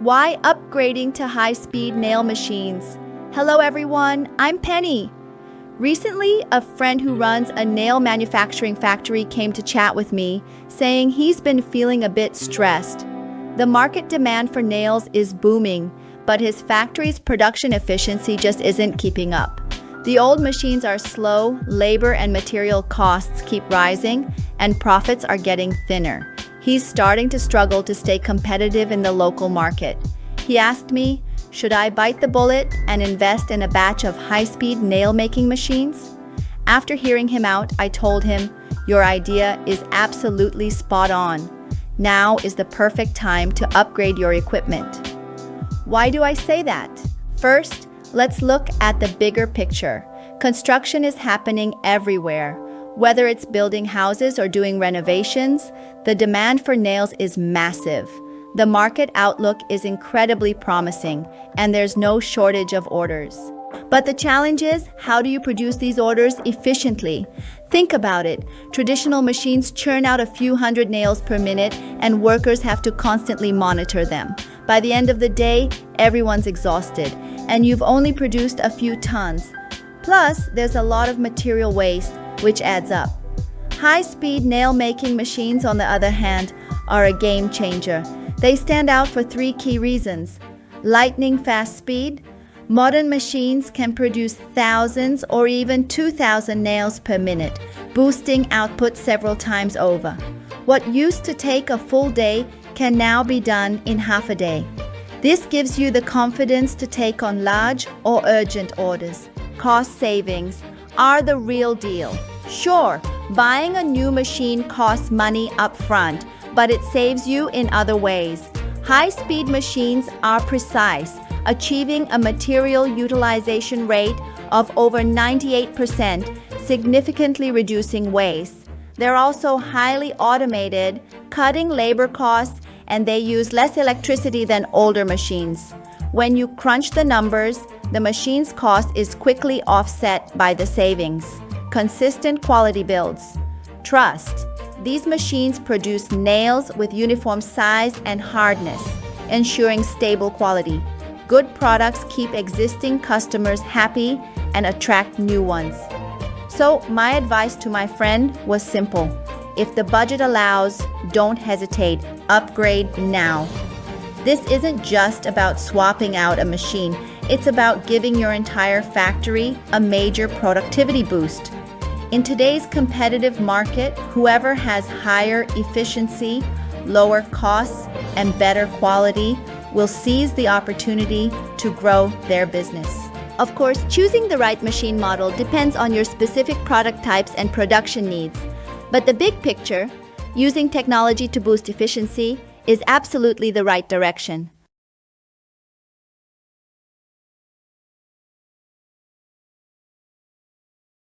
Why upgrading to high-speed nail machines? Hello everyone, I'm Penny. Recently, a friend who runs a nail manufacturing factory came to chat with me, saying he's been feeling a bit stressed. The market demand for nails is booming, but his factory's production efficiency just isn't keeping up. The old machines are slow, labor and material costs keep rising, and profits are getting thinner. He's starting to struggle to stay competitive in the local market. He asked me, should I bite the bullet and invest in a batch of high-speed nail-making machines? After hearing him out, I told him, your idea is absolutely spot on. Now is the perfect time to upgrade your equipment. Why do I say that? First, let's look at the bigger picture. Construction is happening everywhere. Whether it's building houses or doing renovations, the demand for nails is massive. The market outlook is incredibly promising, and there's no shortage of orders. But the challenge is, how do you produce these orders efficiently? Think about it. Traditional machines churn out a few hundred nails per minute, and workers have to constantly monitor them. By the end of the day, everyone's exhausted, and you've only produced a few tons. Plus, there's a lot of material waste, which adds up. High-speed nail-making machines, on the other hand, are a game changer. They stand out for three key reasons. Lightning-fast speed. Modern machines can produce thousands or even 2,000 nails per minute, boosting output several times over. What used to take a full day can now be done in half a day. This gives you the confidence to take on large or urgent orders. Cost savings are the real deal. Sure, buying a new machine costs money up front, but it saves you in other ways. High-speed machines are precise, achieving a material utilization rate of over 98%, significantly reducing waste. They're also highly automated, cutting labor costs, and they use less electricity than older machines. When you crunch the numbers, the machine's cost is quickly offset by the savings. Consistent quality builds. Trust. These machines produce nails with uniform size and hardness, ensuring stable quality. Good products keep existing customers happy and attract new ones. So my advice to my friend was simple. If the budget allows, don't hesitate. Upgrade now. This isn't just about swapping out a machine. It's about giving your entire factory a major productivity boost. In today's competitive market, whoever has higher efficiency, lower costs, and better quality will seize the opportunity to grow their business. Of course, choosing the right machine model depends on your specific product types and production needs. But the big picture, using technology to boost efficiency, is absolutely the right direction.